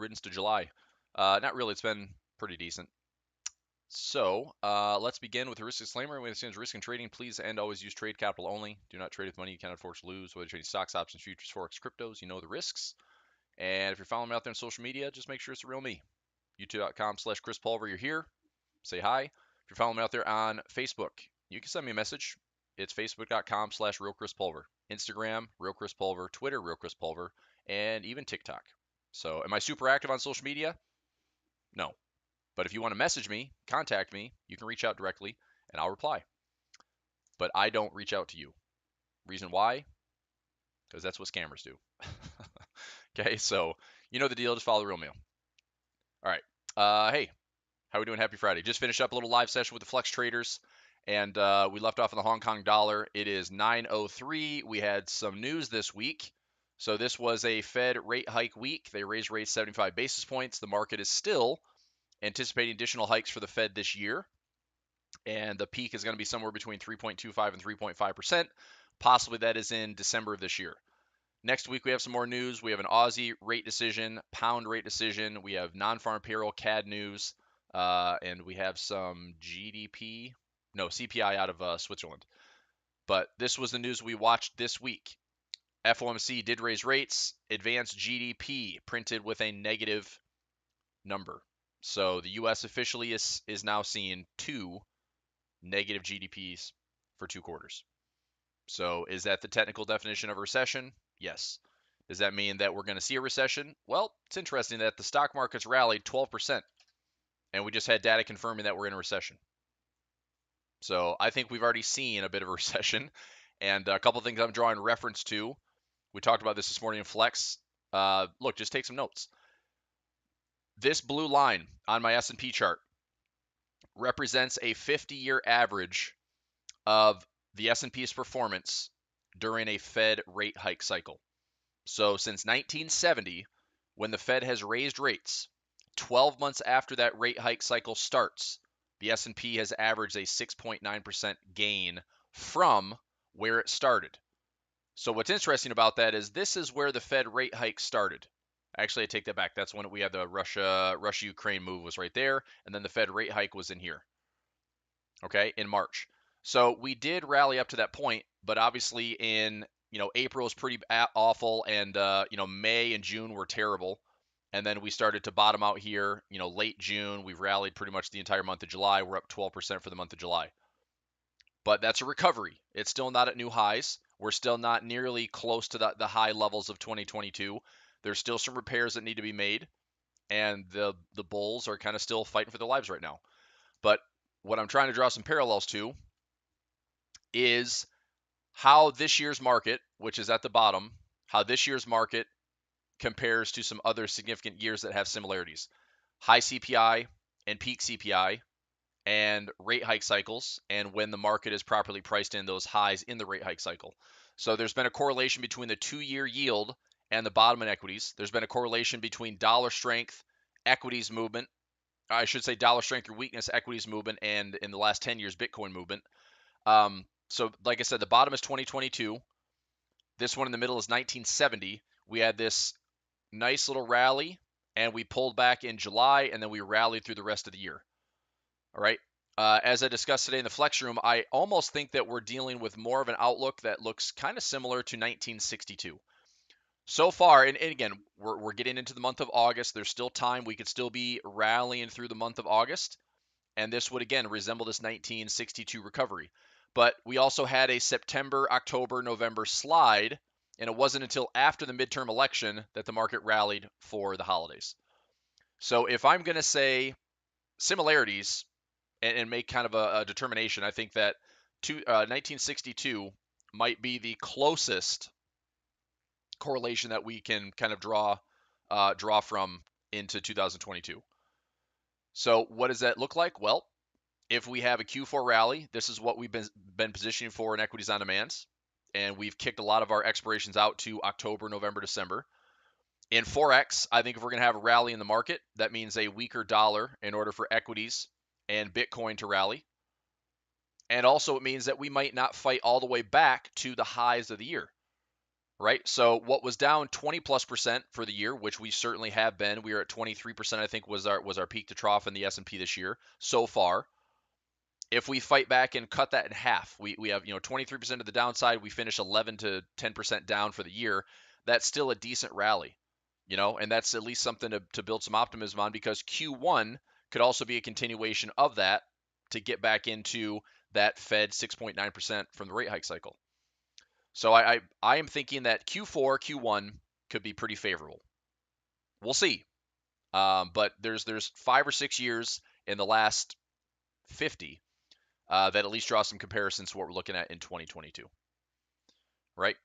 riddance to July. Not really. It's been pretty decent. So let's begin with a risk disclaimer. When it says risk in trading, please and always use trade capital only. Do not trade with money you cannot afford to lose. Whether trading stocks, options, futures, forex, cryptos, you know the risks. And if you're following me out there on social media, just make sure it's the real me. YouTube.com/Chris Pulver. You're here. Say hi. If you're following me out there on Facebook, you can send me a message. It's facebook.com/Real Chris Pulver. Instagram, Real Chris Pulver. Twitter, Real Chris Pulver. And even TikTok. So am I super active on social media? No. But if you want to message me, contact me, you can reach out directly and I'll reply. But I don't reach out to you. Reason why? Because that's what scammers do. Okay, so you know the deal. Just follow the real mail. All right. Hey, how are we doing? Happy Friday. Just finished up a little live session with the Flex traders, and we left off on the Hong Kong dollar. It is 9:03. We had some news this week. So this was a Fed rate hike week. They raised rates 75 basis points. The market is still anticipating additional hikes for the Fed this year, and the peak is going to be somewhere between 3.25 and 3.5%. Possibly that is in December of this year. Next week, we have some more news. We have an Aussie rate decision, pound rate decision. We have non-farm payroll CAD news, and we have some CPI out of Switzerland. But this was the news we watched this week. FOMC did raise rates. Advanced GDP printed with a negative number. So the U.S. officially is now seeing 2 negative GDPs for 2 quarters. So is that the technical definition of a recession? Yes. Does that mean that we're going to see a recession? Well, it's interesting that the stock market's rallied 12%, and we just had data confirming that we're in a recession. So I think we've already seen a bit of a recession, and a couple of things I'm drawing reference to. We talked about this morning in Flex. Look, just take some notes. This blue line on my S&P chart represents a 50-year average of the S&P's performance during a Fed rate hike cycle. So since 1970, when the Fed has raised rates, 12 months after that rate hike cycle starts, the S&P has averaged a 6.9% gain from where it started. So what's interesting about that is this is where the Fed rate hike started. Actually, I take that back. That's when we had the Russia-Ukraine move was right there, and then the Fed rate hike was in here. Okay, in March. So we did rally up to that point, but obviously in April is pretty awful, and May and June were terrible, and then we started to bottom out here. Late June, we've rallied pretty much the entire month of July. We're up 12% for the month of July, but that's a recovery. It's still not at new highs. We're still not nearly close to the high levels of 2022. There's still some repairs that need to be made, and the bulls are kind of still fighting for their lives right now. But what I'm trying to draw some parallels to is how this year's market, which is at the bottom, how this year's market compares to some other significant years that have similarities. High CPI and peak CPI and rate hike cycles, and when the market is properly priced in those highs in the rate hike cycle. So there's been a correlation between the 2-year yield and the bottom in equities. There's been a correlation between dollar strength, equities movement, I should say dollar strength or weakness, equities movement, and in the last 10 years, Bitcoin movement. So like I said, the bottom is 2022. This one in the middle is 1970. We had this nice little rally, and we pulled back in July, and then we rallied through the rest of the year. All right. As I discussed today in the Flex Room, I almost think that we're dealing with more of an outlook that looks kind of similar to 1962. So far, and again, we're getting into the month of August. There's still time. We could still be rallying through the month of August. And this would, again, resemble this 1962 recovery. But we also had a September, October, November slide, and it wasn't until after the midterm election that the market rallied for the holidays. So if I'm going to say similarities and make kind of a determination, I think that 1962 might be the closest correlation that we can kind of draw from into 2022. So what does that look like? Well, if we have a Q4 rally, this is what we've been positioning for in equities on demand, and we've kicked a lot of our expirations out to October, November, December. In Forex, I think if we're going to have a rally in the market, that means a weaker dollar in order for equities and Bitcoin to rally. And also it means that we might not fight all the way back to the highs of the year. right? So what was down 20+% for the year, which we certainly have been, we are at 23%, I think was our peak to trough in the S&P this year so far. If we fight back and cut that in half, we have 23% of the downside, we finish 11 to 10% down for the year. That's still a decent rally, and that's at least something to build some optimism on, because Q1 could also be a continuation of that to get back into that Fed 6.9% from the rate hike cycle. So I am thinking that Q4, Q1 could be pretty favorable. We'll see. But there's 5 or 6 years in the last 50 that at least draw some comparisons to what we're looking at in 2022. Right?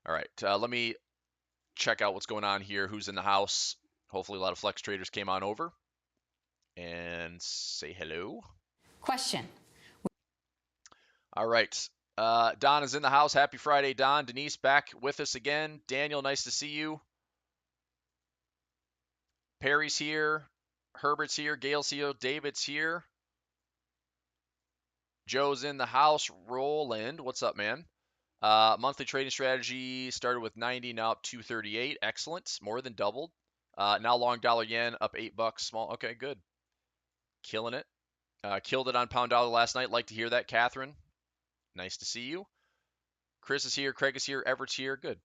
All right. Let me check out what's going on here. Who's in the house? Hopefully a lot of flex traders came on over and say hello. Question. All right. Don is in the house. Happy Friday, Don. Denise back with us again. Daniel, nice to see you. Perry's here. Herbert's here. Gail's here. David's here. Joe's in the house. Roland, what's up, man? Monthly trading strategy started with 90, now up 238. Excellent. More than doubled. Now long dollar yen up $8. Small. Okay, good. Killing it. Killed it on pound dollar last night. Like to hear that, Catherine. Nice to see you. Chris is here. Craig is here. Everett's here. Good.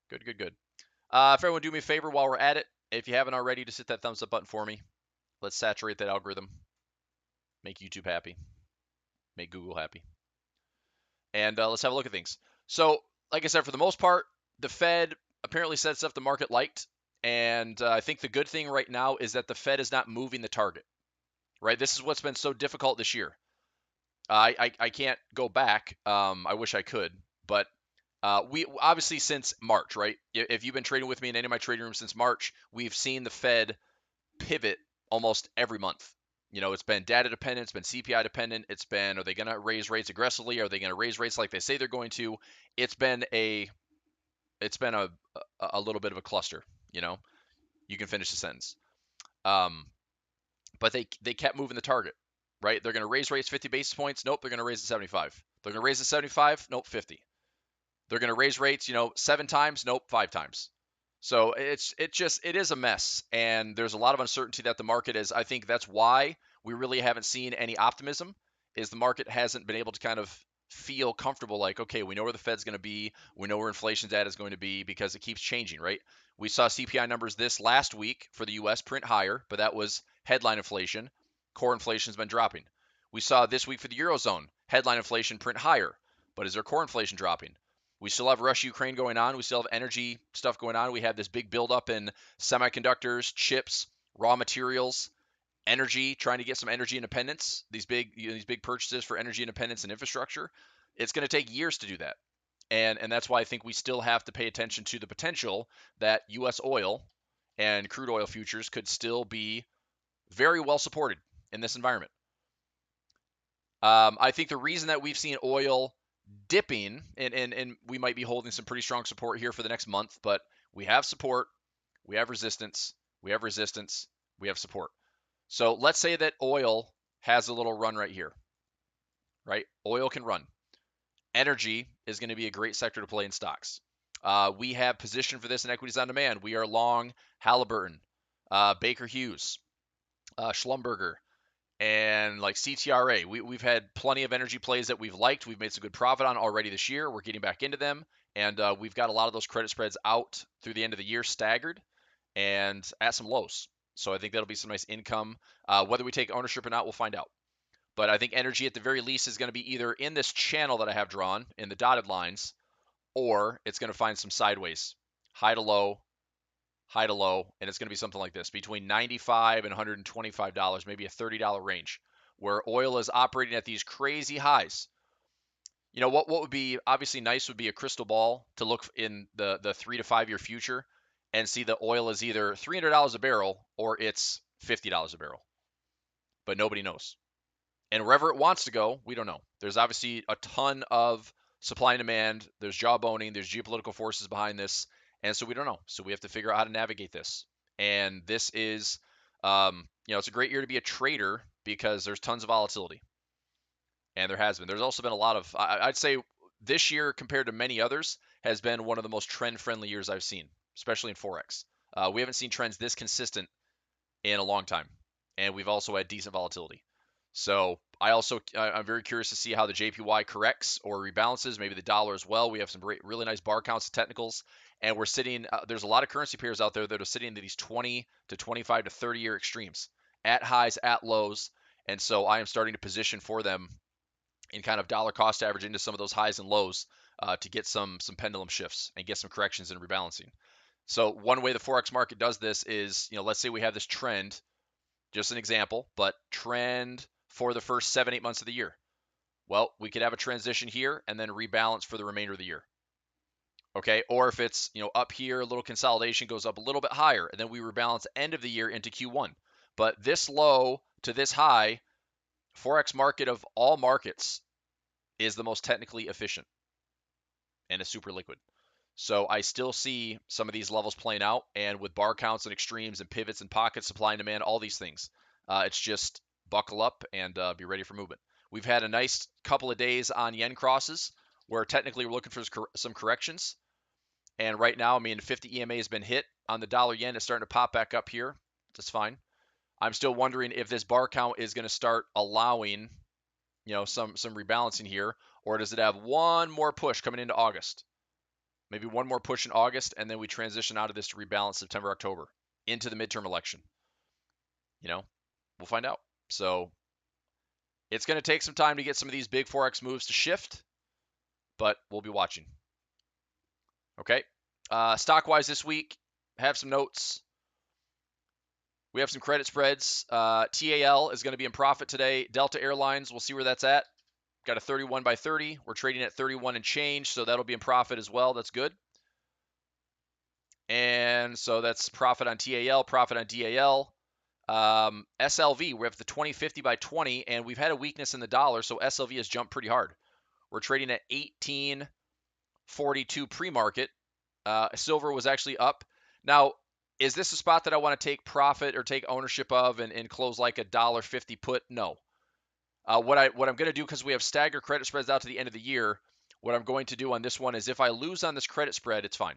Good, good, good. If everyone do me a favor while we're at it, if you haven't already, just hit that thumbs up button for me. Let's saturate that algorithm. Make YouTube happy. Make Google happy. And let's have a look at things. So, like I said, for the most part, the Fed apparently said stuff the market liked. And I think the good thing right now is that the Fed is not moving the target. Right? This is what's been so difficult this year. I can't go back. I wish I could. But we obviously since March, right? If you've been trading with me in any of my trading rooms since March, we've seen the Fed pivot almost every month. It's been data dependent, it's been CPI dependent, it's been, are they going to raise rates aggressively? Are they going to raise rates like they say they're going to? It's been a little bit of a cluster. You can finish the sentence. But they kept moving the target, right? They're going to raise rates 50 basis points. Nope, they're going to raise it 75. They're going to raise it 75. Nope, 50. They're going to raise rates, 7 times. Nope, 5 times. So it is a mess, and there's a lot of uncertainty that the market is. I think that's why we really haven't seen any optimism, is the market hasn't been able to kind of feel comfortable, like, okay, we know where the Fed's going to be, we know where inflation data is going to be, because it keeps changing, right? We saw CPI numbers this last week for the US print higher, but that was headline inflation. Core inflation's been dropping. We saw this week for the Eurozone, headline inflation print higher, but is their core inflation dropping? We still have Russia-Ukraine going on. We still have energy stuff going on. We have this big buildup in semiconductors, chips, raw materials, energy, trying to get some energy independence. These big purchases for energy independence and infrastructure. It's going to take years to do that, and that's why I think we still have to pay attention to the potential that U.S. oil and crude oil futures could still be very well supported in this environment. I think the reason that we've seen oil dipping, and we might be holding some pretty strong support here for the next month, but we have support, we have resistance, we have resistance, we have support. So let's say that oil has a little run right here, right? Oil can run. Energy is going to be a great sector to play in stocks. We have position for this in equities on demand. We are long Halliburton, Baker Hughes, Schlumberger, and like CTRA. We've had plenty of energy plays that we've liked. We've made some good profit on already this year. We're getting back into them, and we've got a lot of those credit spreads out through the end of the year staggered and at some lows. So I think that'll be some nice income. Whether we take ownership or not, we'll find out. But I think energy at the very least is going to be either in this channel that I have drawn in the dotted lines, or it's going to find some sideways, high to low, and it's going to be something like this, between $95 and $125, maybe a $30 range, where oil is operating at these crazy highs. What would be obviously nice would be a crystal ball to look in the 3 to 5 year future and see the oil is either $300 a barrel or it's $50 a barrel. But nobody knows. And wherever it wants to go, we don't know. There's obviously a ton of supply and demand. There's jawboning. There's geopolitical forces behind this. And so we don't know. So we have to figure out how to navigate this. And this is, it's a great year to be a trader because there's tons of volatility. And there has been. There's also been a lot of, I'd say this year compared to many others has been one of the most trend-friendly years I've seen, especially in Forex. We haven't seen trends this consistent in a long time, and we've also had decent volatility. So I'm very curious to see how the JPY corrects or rebalances, maybe the dollar as well. We have some really nice bar counts and technicals, and we're sitting. There's a lot of currency pairs out there that are sitting in these 20 to 25 to 30-year extremes, at highs, at lows, and so I am starting to position for them in kind of dollar cost average into some of those highs and lows to get some pendulum shifts and get some corrections and rebalancing. So one way the forex market does this is, let's say we have this trend, just an example, but trend for the first 7-8 months of the year. Well, we could have a transition here and then rebalance for the remainder of the year. Okay, or if it's up here, a little consolidation goes up a little bit higher, and then we rebalance end of the year into Q1. But this low to this high, forex market of all markets is the most technically efficient and is super liquid. So I still see some of these levels playing out, and with bar counts and extremes and pivots and pockets, supply and demand, all these things, it's just buckle up and be ready for movement. We've had a nice couple of days on yen crosses where technically we're looking for some corrections. And right now, 50 EMA has been hit on the dollar yen. It's starting to pop back up here. That's fine. I'm still wondering if this bar count is going to start allowing, some rebalancing here, or does it have one more push coming into August? Maybe one more push in August, and then we transition out of this to rebalance September, October into the midterm election. We'll find out. So it's going to take some time to get some of these big Forex moves to shift, but we'll be watching. Okay. Stock-wise this week, have some notes. We have some credit spreads. TAL is going to be in profit today. Delta Airlines, we'll see where that's at. Got a 31 by 30. We're trading at 31 and change, so that'll be in profit as well. That's good. And so that's profit on TAL, profit on DAL. SLV, we have the 2050 by 20, and we've had a weakness in the dollar, so SLV has jumped pretty hard. We're trading at 1842 pre-market. Silver was actually up. Now, is this a spot that I want to take profit or take ownership of and close like a $1.50 put? No. What I'm going to do, because we have staggered credit spreads out to the end of the year, what I'm going to do on this one is if I lose on this credit spread, it's fine.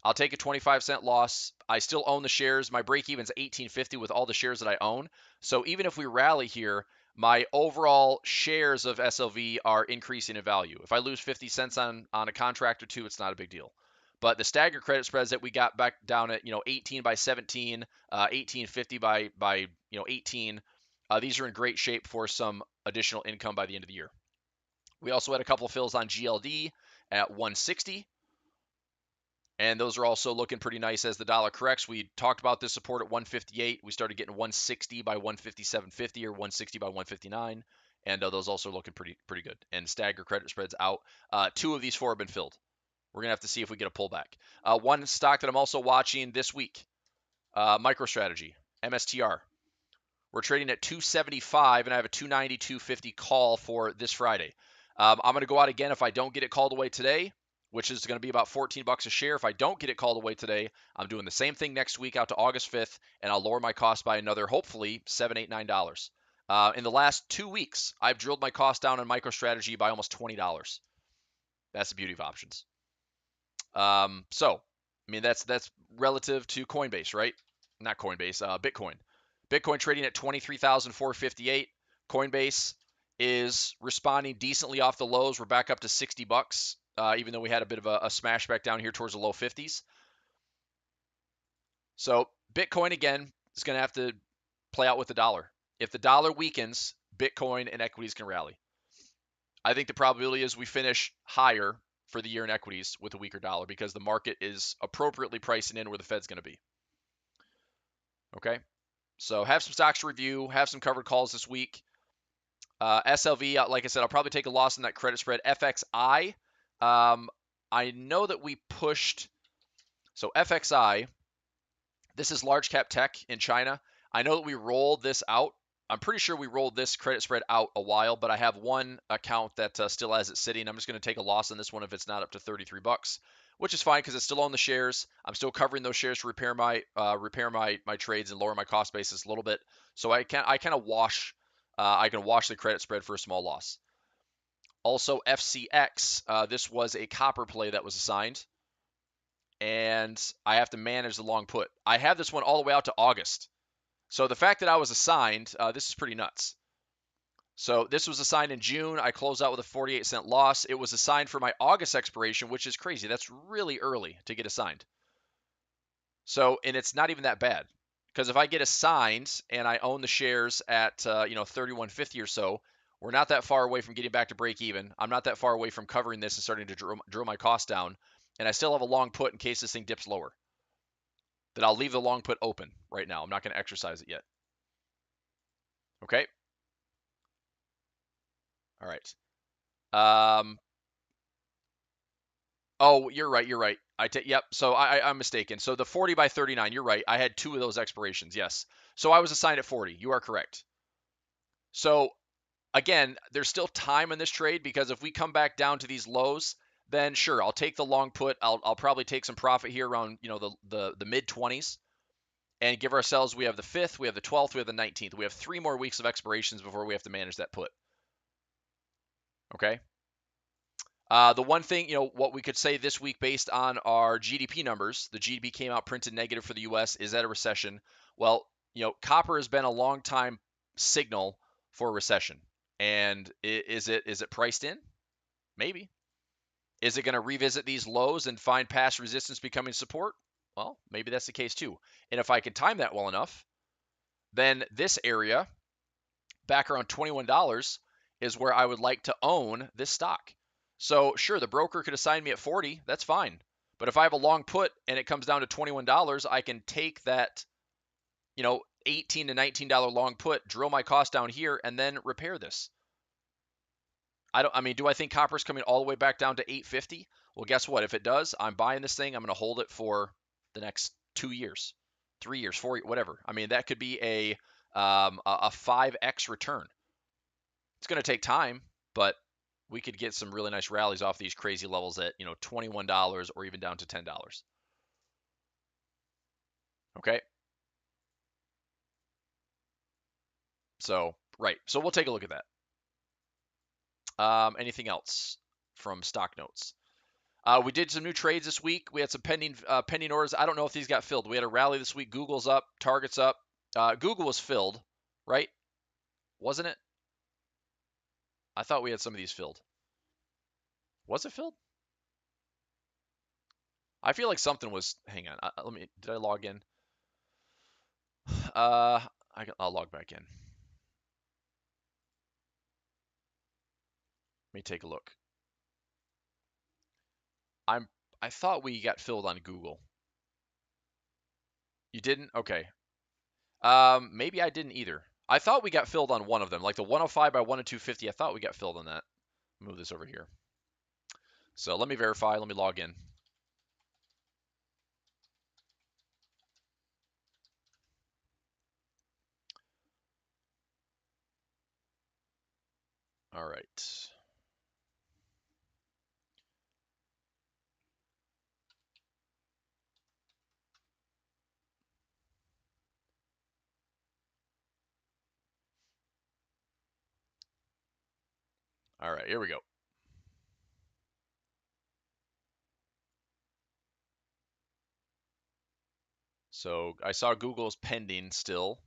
I'll take a 25-cent loss. I still own the shares. My break even's 1850 with all the shares that I own. So even if we rally here, my overall shares of SLV are increasing in value. If I lose 50 cents on a contract or two, it's not a big deal. But the staggered credit spreads that we got back down at 18 by 17, 1850 by 18, these are in great shape for some additional income by the end of the year. We also had a couple of fills on GLD at 160. And those are also looking pretty nice as the dollar corrects. We talked about this support at 158. We started getting 160 by 157.50 or 160 by 159. And those also are looking pretty good. And stagger credit spreads out. 2 of these 4 have been filled. We're going to have to see if we get a pullback. One stock that I'm also watching this week, MicroStrategy, MSTR. We're trading at 275, and I have a 290-250 call for this Friday. I'm going to go out again if I don't get it called away today, which is going to be about $14 a share. If I don't get it called away today, I'm doing the same thing next week out to August 5th, and I'll lower my cost by another, hopefully, $7, $8, $9. In the last 2 weeks, I've drilled my cost down on MicroStrategy by almost $20. That's the beauty of options. That's relative to Coinbase, right? Not Coinbase, Bitcoin. Bitcoin trading at 23,458. Coinbase is responding decently off the lows. We're back up to $60, even though we had a bit of a smash back down here towards the low 50s. So Bitcoin, again, is going to have to play out with the dollar. If the dollar weakens, Bitcoin and equities can rally. I think the probability is we finish higher for the year in equities with a weaker dollar because the market is appropriately pricing in where the Fed's going to be. Okay? So have some stocks to review, have some covered calls this week. SLV, like I said, I'll probably take a loss in that credit spread. FXI, I know that we pushed. So FXI, this is large cap tech in China. I know that we rolled this out. I'm pretty sure we rolled this credit spread out a while, but I have one account that still has it sitting. I'm just going to take a loss on this one if it's not up to $33, which is fine because it's still on the shares. I'm still covering those shares to repair my trades and lower my cost basis a little bit. So I can wash the credit spread for a small loss. Also, FCX, this was a copper play that was assigned, and I have to manage the long put. I have this one all the way out to August. So the fact that I was assigned, this is pretty nuts. So this was assigned in June. I closed out with a 48-cent loss. It was assigned for my August expiration, which is crazy. That's really early to get assigned. So, and it's not even that bad, because if I get assigned and I own the shares at 31.50 or so, we're not that far away from getting back to break even. I'm not that far away from covering this and starting to drill my costs down, and I still have a long put in case this thing dips lower. Then I'll leave the long put open right now. I'm not going to exercise it yet. Okay. All right. Oh, you're right. You're right. Yep. So I'm mistaken. So the 40 by 39. You're right. I had two of those expirations. Yes. So I was assigned at 40. You are correct. So again, there's still time in this trade, because if we come back down to these lows, then sure, I'll take the long put. I'll probably take some profit here around the mid 20s, and give ourselves, we have the 5th, we have the 12th, we have the 19th. We have 3 more weeks of expirations before we have to manage that put. Okay. The one thing, what we could say this week based on our GDP numbers, the GDP came out printed negative for the U.S. Is that a recession? Well, copper has been a long time signal for a recession. And is it priced in? Maybe. Is it going to revisit these lows and find past resistance becoming support? Well, maybe that's the case too. And if I can time that well enough, then this area back around $21 is where I would like to own this stock. So sure, the broker could assign me at 40, that's fine. But if I have a long put and it comes down to $21, I can take that, $18 to $19 long put, drill my cost down here, and then repair this. Do I think copper's coming all the way back down to 850? Well, guess what? If it does, I'm buying this thing. I'm going to hold it for the next 2 years, 3 years, 4 years, whatever. That could be a 5x return. It's going to take time, but we could get some really nice rallies off these crazy levels at, $21 or even down to $10. Okay. So, right. So we'll take a look at that. Anything else from stock notes? We did some new trades this week. We had some pending orders. I don't know if these got filled. We had a rally this week. Google's up, Target's up. Google was filled, right? Wasn't it? I thought we had some of these filled. Was it filled? I feel like something was. Hang on. Did I log in? I'll log back in. Let me take a look. I thought we got filled on Google. You didn't? Okay. Maybe I didn't either. I thought we got filled on one of them, like the 105 by 102.50. I thought we got filled on that. Move this over here. So let me verify. Let me log in. All right. All right, here we go. So I saw Google's pending still.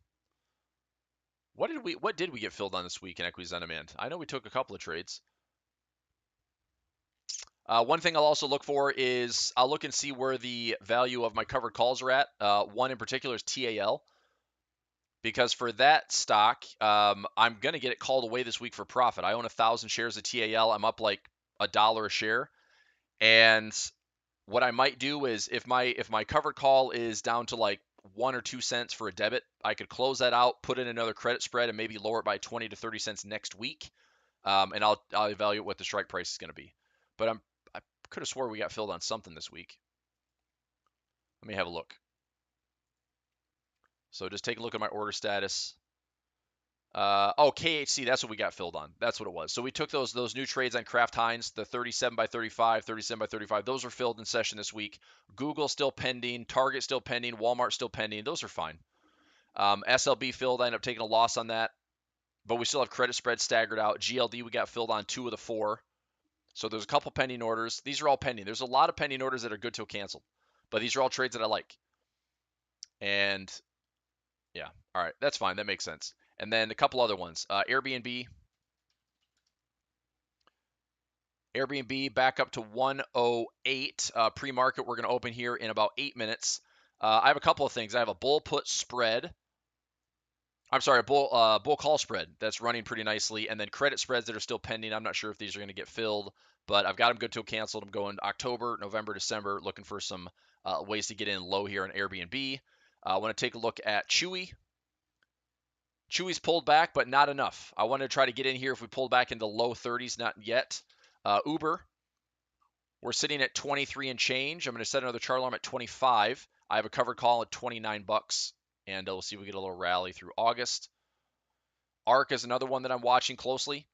What did we get filled on this week in equities on demand? I know we took a couple of trades. One thing I'll also look for is I'll look and see where the value of my covered calls are at. One in particular is TAL, because for that stock, I'm going to get it called away this week for profit. I own 1,000 shares of TAL. I'm up like $1 a share. And what I might do is if my covered call is down to like 1 or 2 cents for a debit, I could close that out, put in another credit spread, and maybe lower it by 20 to 30 cents next week. And I'll evaluate what the strike price is going to be. But I could have swore we got filled on something this week. Let me have a look. So just take a look at my order status. KHC, that's what we got filled on. That's what it was. So we took those new trades on Kraft Heinz, the 37 by 35, 37 by 35. Those were filled in session this week. Google still pending, Target still pending, Walmart still pending. Those are fine. SLB filled. I ended up taking a loss on that, but we still have credit spread staggered out. GLD we got filled on 2 of the 4. So there's a couple pending orders. These are all pending. There's a lot of pending orders that are good till canceled, but these are all trades that I like. And yeah, all right, that's fine. That makes sense. And then a couple other ones. Airbnb. Airbnb back up to 108 pre-market. We're going to open here in about 8 minutes. I have a couple of things. I have a bull put spread. I'm sorry, a bull call spread that's running pretty nicely, and then credit spreads that are still pending. I'm not sure if these are going to get filled, but I've got them good till canceled. I'm going October, November, December, looking for some ways to get in low here on Airbnb. I want to take a look at Chewy. Chewy's pulled back, but not enough. I want to try to get in here if we pull back into low 30s, not yet. Uber, we're sitting at 23 and change. I'm going to set another chart alarm at 25. I have a covered call at 29 bucks, and we'll see if we get a little rally through August. ARK is another one that I'm watching closely.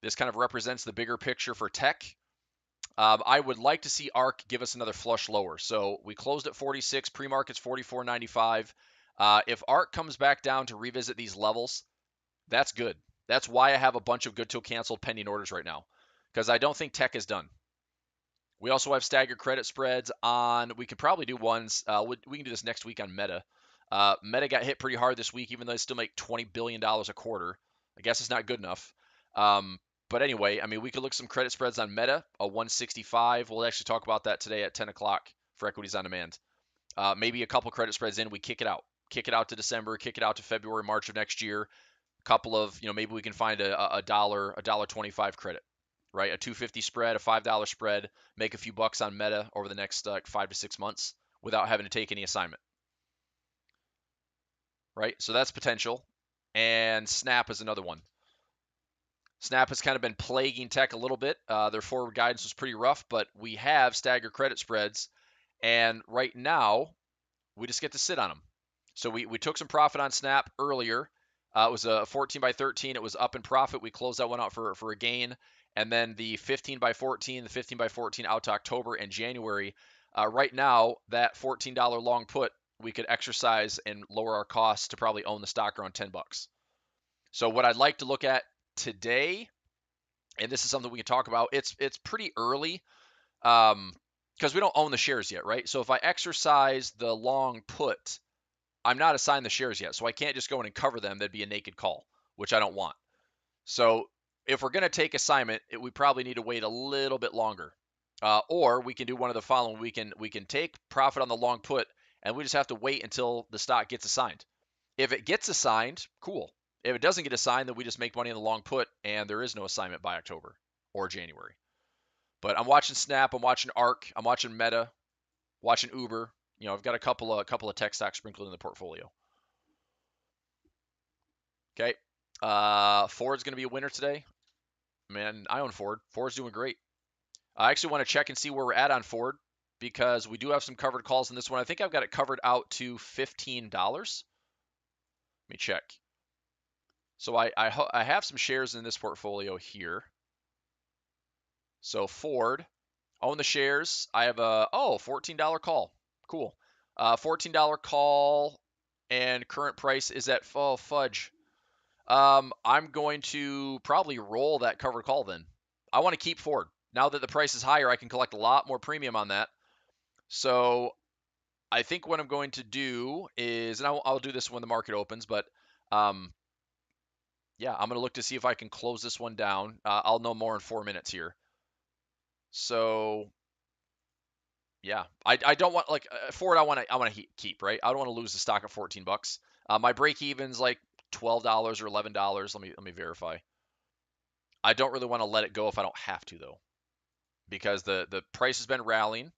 This kind of represents the bigger picture for tech. I would like to see ARK give us another flush lower. So we closed at 46, pre-market's 44.95. If ARK comes back down to revisit these levels, that's good. That's why I have a bunch of good till canceled pending orders right now, because I don't think tech is done. We also have staggered credit spreads on. We could probably do ones. We can do this next week on Meta. Meta got hit pretty hard this week, even though they still make $20 billion a quarter. I guess it's not good enough. But anyway, I mean, we could look some credit spreads on Meta, a 165. We'll actually talk about that today at 10 o'clock for equities on demand. Maybe a couple credit spreads in, we kick it out. Kick it out to December, kick it out to February, March of next year. A couple of, maybe we can find a $1.25 credit, right? A 250 spread, a $5 spread, make a few bucks on Meta over the next 5 to 6 months without having to take any assignment, right? So that's potential. And Snap is another one. Snap has kind of been plaguing tech a little bit. Their forward guidance was pretty rough, but we have staggered credit spreads. And right now, we just get to sit on them. So we took some profit on Snap earlier. It was a 14 by 13. It was up in profit. We closed that one out for a gain. And then the 15 by 14, the 15 by 14 out to October and January. Right now, that $14 long put, we could exercise and lower our costs to probably own the stock around 10 bucks. So what I'd like to look at today, and this is something we can talk about, it's pretty early because we don't own the shares yet, right? So if I exercise the long put, I'm not assigned the shares yet, so I can't just go in and cover them. That'd be a naked call, which I don't want. So if we're going to take assignment, we probably need to wait a little bit longer. Or we can do one of the following. We can take profit on the long put, and we just have to wait until the stock gets assigned. If it gets assigned, cool. If it doesn't get assigned, then we just make money on the long put, and there is no assignment by October or January. But I'm watching Snap, I'm watching ARK, I'm watching Meta, watching Uber. I've got a couple of tech stocks sprinkled in the portfolio. Okay. Ford's going to be a winner today. Man, I own Ford. Ford's doing great. I actually want to check and see where we're at on Ford because we do have some covered calls in this one. I think I've got it covered out to $15. Let me check. So I have some shares in this portfolio here. So Ford, own the shares. I have a $14 call. Cool. $14 call, and current price is at fudge. I'm going to probably roll that covered call then. I want to keep Ford. Now that the price is higher, I can collect a lot more premium on that. So I think what I'm going to do is, and I'll do this when the market opens, but yeah, I'm going to look to see if I can close this one down. I'll know more in 4 minutes here. So yeah, I don't want Ford. I want to keep, right. I don't want to lose the stock at 14 bucks. My break even's like $12 or $11. Let me verify. I don't really want to let it go if I don't have to though, because the price has been rallying.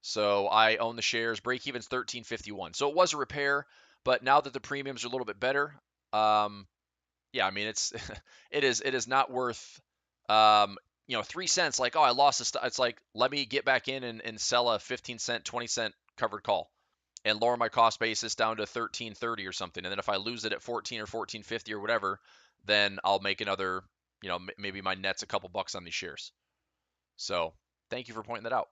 So I own the shares. Break even's 13.51. So it was a repair, but now that the premiums are a little bit better, yeah, I mean it is not worth 3 cents. Like, oh, I lost this. It's like, let me get back in and sell a 15-cent, 20-cent covered call and lower my cost basis down to 13.30 or something. And then if I lose it at 14 or 14.50 or whatever, then I'll make another, maybe my net's a couple bucks on these shares. So thank you for pointing that out.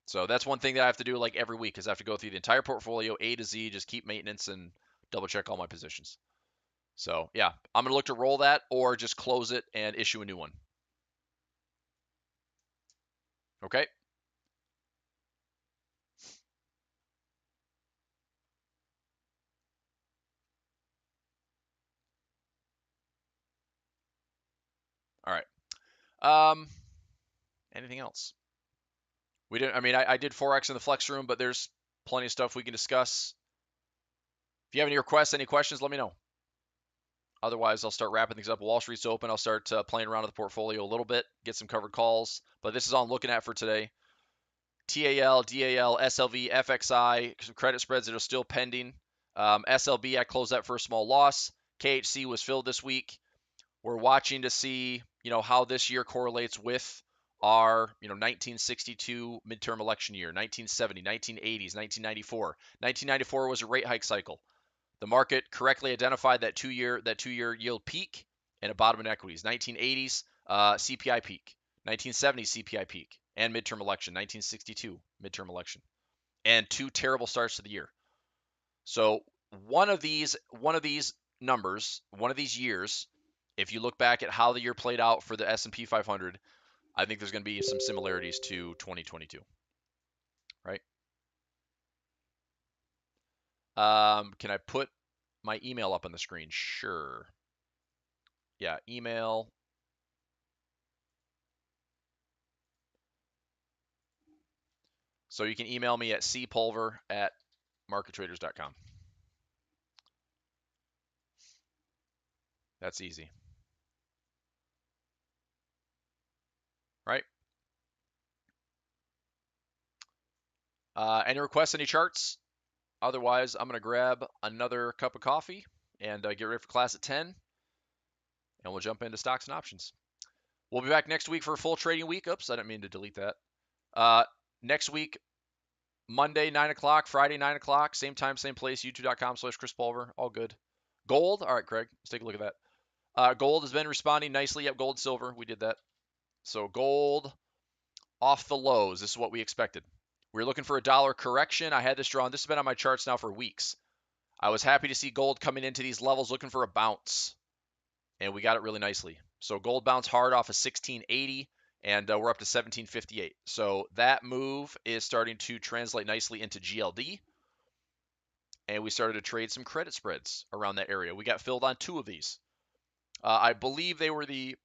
So that's one thing that I have to do like every week is I have to go through the entire portfolio A to Z, just keep maintenance and double check all my positions. So yeah, I'm going to look to roll that or just close it and issue a new one. Okay. All right. Anything else? We didn't. I mean, I did Forex in the flex room, but there's plenty of stuff we can discuss. If you have any requests, any questions, let me know. Otherwise, I'll start wrapping things up. Wall Street's open. I'll start playing around with the portfolio a little bit, get some covered calls. But this is all I'm looking at for today. TAL, DAL, SLV, FXI, some credit spreads that are still pending. SLB, I closed that for a small loss. KHC was filled this week. We're watching to see, how this year correlates with our, 1962 midterm election year, 1970, 1980s, 1994. 1994 was a rate hike cycle. The market correctly identified that two-year yield peak and a bottom in equities. 1980s CPI peak, 1970s CPI peak, and midterm election, 1962 midterm election, and two terrible starts to the year. So one of these numbers, one of these years, if you look back at how the year played out for the S&P 500, I think there's going to be some similarities to 2022, right? Can I put my email up on the screen? Sure. Yeah, email. So you can email me at cpulver@markettraders.com. That's easy, right? Any requests, any charts? Otherwise, I'm going to grab another cup of coffee and get ready for class at 10, and we'll jump into stocks and options. We'll be back next week for a full trading week. Oops, I didn't mean to delete that. Next week, Monday, 9 o'clock, Friday, 9 o'clock, same time, same place, youtube.com/Chris Pulver. All good. Gold. All right, Craig, let's take a look at that. Gold has been responding nicely. Yep, gold, silver. We did that. So gold off the lows. This is what we expected. We were looking for a dollar correction. I had this drawn. This has been on my charts now for weeks. I was happy to see gold coming into these levels looking for a bounce, and we got it really nicely. So gold bounced hard off of 1680, and we're up to 1758. So that move is starting to translate nicely into GLD, and we started to trade some credit spreads around that area. We got filled on two of these. I believe they were the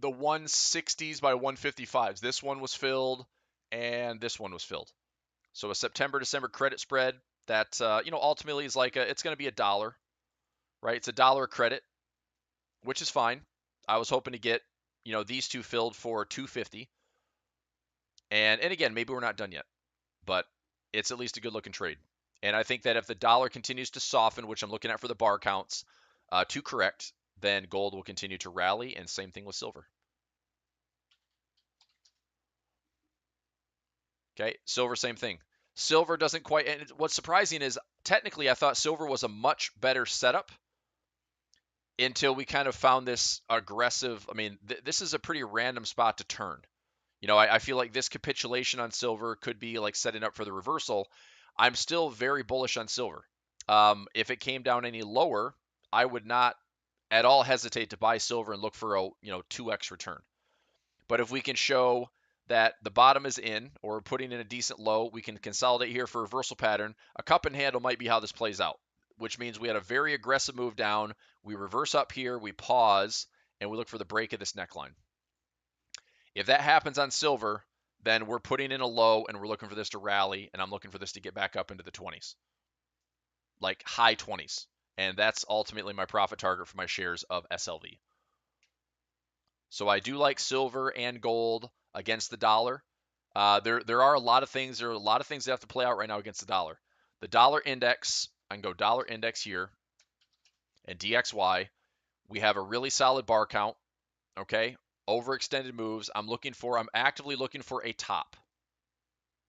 160s by 155s. This one was filled, and this one was filled. So a September-December credit spread that ultimately is like it's going to be $1, right? It's $1 credit, which is fine. I was hoping to get these two filled for 250, and again, maybe we're not done yet, but it's at least a good looking trade. And I think that if the dollar continues to soften, which I'm looking at for the bar counts, to correct, then gold will continue to rally, and same thing with silver. Okay, silver, same thing. Silver doesn't quite, and what's surprising is technically I thought silver was a much better setup until we kind of found this aggressive. I mean, this is a pretty random spot to turn. I feel like this capitulation on silver could be like setting up for the reversal. I'm still very bullish on silver. If it came down any lower, I would not at all hesitate to buy silver and look for a 2x return. But if we can show that the bottom is in, or putting in a decent low, we can consolidate here for a reversal pattern. A cup and handle might be how this plays out, which means we had a very aggressive move down. We reverse up here, we pause, and we look for the break of this neckline. If that happens on silver, then we're putting in a low and we're looking for this to rally, and I'm looking for this to get back up into the 20s, like high 20s. And that's ultimately my profit target for my shares of SLV. So I do like silver and gold against the dollar. There are a lot of things. There are a lot of things that have to play out right now against the dollar. The dollar index, I can go dollar index here, and DXY. We have a really solid bar count. Okay, overextended moves. I'm actively looking for a top.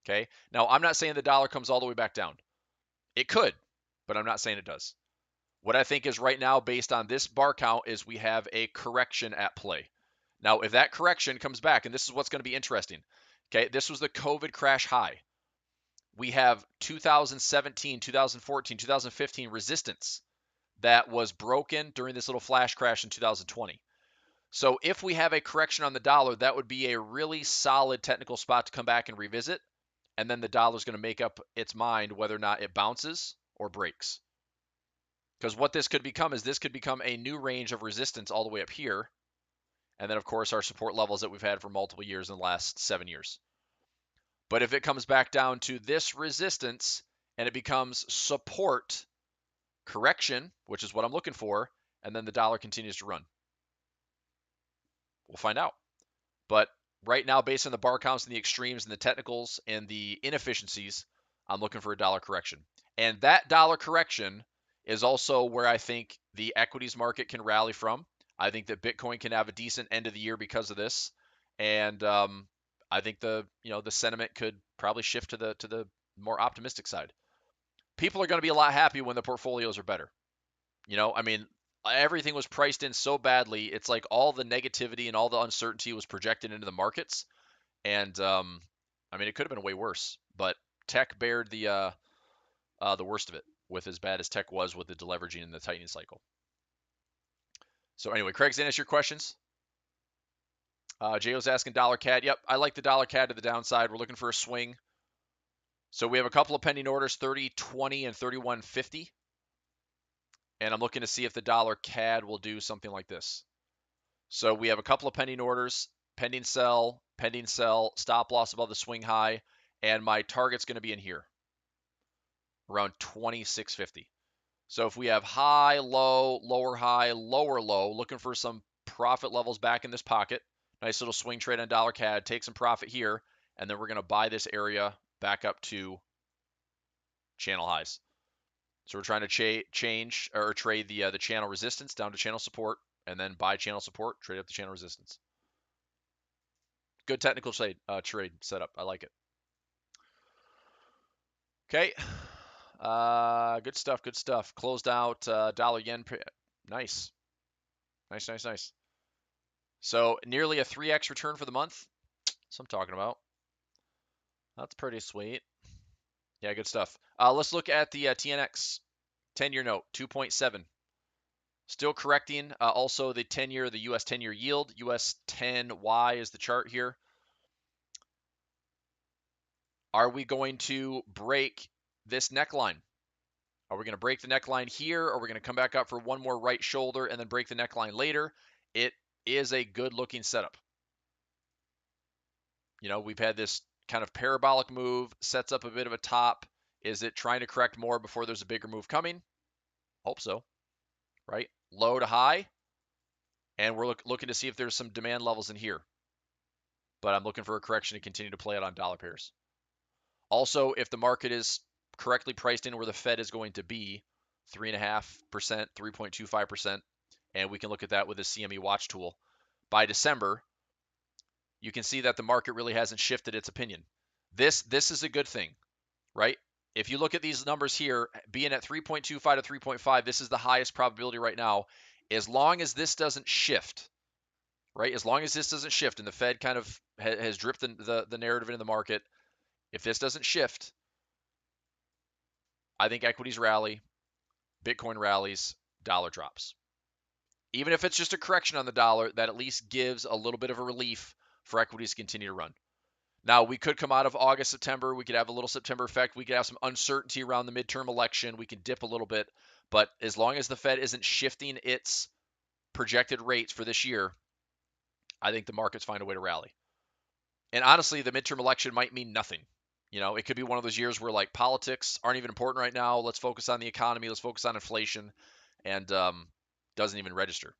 Okay, now I'm not saying the dollar comes all the way back down. It could, but I'm not saying it does. What I think is right now, based on this bar count, is we have a correction at play. Now, if that correction comes back, and this is what's going to be interesting, okay, this was the COVID crash high. We have 2017, 2014, 2015 resistance that was broken during this little flash crash in 2020. So if we have a correction on the dollar, that would be a really solid technical spot to come back and revisit. And then the dollar is going to make up its mind whether or not it bounces or breaks. Because what this could become is this could become a new range of resistance all the way up here. And then, of course, our support levels that we've had for multiple years in the last 7 years. But if it comes back down to this resistance and it becomes support, correction, which is what I'm looking for, and then the dollar continues to run, we'll find out. But right now, based on the bar counts and the extremes and the technicals and the inefficiencies, I'm looking for a dollar correction. And that dollar correction is also where I think the equities market can rally from. I think that Bitcoin can have a decent end of the year because of this, and I think the sentiment could probably shift to the more optimistic side. People are going to be a lot happy when the portfolios are better. I mean, everything was priced in so badly. It's like all the negativity and all the uncertainty was projected into the markets, and I mean, it could have been way worse. But tech bared the worst of it, with as bad as tech was with the deleveraging and the tightening cycle. So anyway, Craig's answer your questions. J.O.'s asking dollar CAD. Yep, I like the dollar CAD to the downside. We're looking for a swing. So we have a couple of pending orders, 30.20 and 31.50. And I'm looking to see if the dollar CAD will do something like this. So we have a couple of pending orders, pending sell, stop loss above the swing high, and my target's going to be in here, around 26.50. So if we have high, low, lower low, looking for some profit levels back in this pocket, nice little swing trade on dollar CAD, take some profit here, and then we're going to buy this area back up to channel highs. So we're trying to change or trade the channel resistance down to channel support, and then buy channel support, trade up the channel resistance. Good technical trade setup. I like it. Okay. Good stuff. Good stuff. Closed out dollar yen. Nice. Nice. So nearly a 3x return for the month. That's what I'm talking about. That's pretty sweet. Yeah, good stuff. Let's look at the TNX 10-year note, 2.7. Still correcting. Also, the 10-year, the U.S. 10-year yield, U.S. 10Y is the chart here. Are we going to break this neckline? Are we going to break the neckline here? Or are we going to come back up for one more right shoulder and then break the neckline later? It is a good looking setup. We've had this kind of parabolic move, sets up a bit of a top. Is it trying to correct more before there's a bigger move coming? Hope so, right? Low to high. And we're looking to see if there's some demand levels in here. But I'm looking for a correction to continue to play out on dollar pairs. Also, if the market is correctly priced in where the Fed is going to be, 3.5%, 3.25%, and we can look at that with the CME watch tool. By December, you can see that the market really hasn't shifted its opinion. This is a good thing, right? If you look at these numbers here, being at 3.25 to 3.5, this is the highest probability right now. As long as this doesn't shift, right? As long as this doesn't shift and the Fed kind of has dripped the narrative into the market, if this doesn't shift, I think equities rally, Bitcoin rallies, dollar drops. Even if it's just a correction on the dollar, that at least gives a little bit of a relief for equities to continue to run. Now, we could come out of August, September. We could have a little September effect. We could have some uncertainty around the midterm election. We can dip a little bit. But as long as the Fed isn't shifting its projected rates for this year, I think the markets find a way to rally. And honestly, the midterm election might mean nothing. It could be one of those years where like politics aren't even important right now. Let's focus on the economy. Let's focus on inflation, and doesn't even register.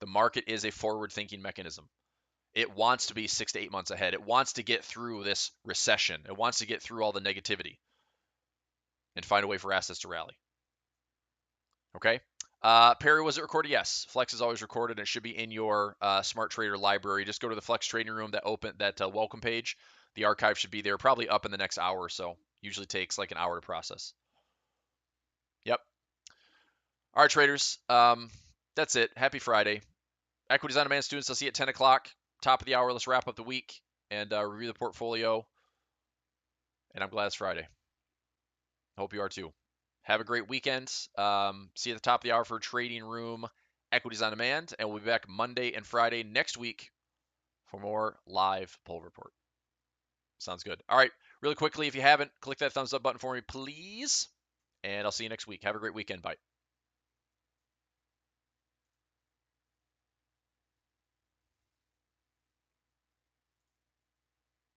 The market is a forward-thinking mechanism. It wants to be 6 to 8 months ahead. It wants to get through this recession. It wants to get through all the negativity and find a way for assets to rally. Okay. Perry, was it recorded? Yes. Flex is always recorded, and it should be in your Smart Trader library. Just go to the Flex Trading Room, that welcome page. The archive should be there, probably up in the next hour or so. Usually takes like an hour to process. Yep. All right, traders. That's it. Happy Friday. Equities on Demand students, I'll see you at 10 o'clock. Top of the hour. Let's wrap up the week and review the portfolio. And I'm glad it's Friday. Hope you are too. Have a great weekend. See you at the top of the hour for Trading Room Equities on Demand, and we'll be back Monday and Friday next week for more live poll report. Sounds good. All right, really quickly, if you haven't, click that thumbs up button for me, please. And I'll see you next week. Have a great weekend. Bye.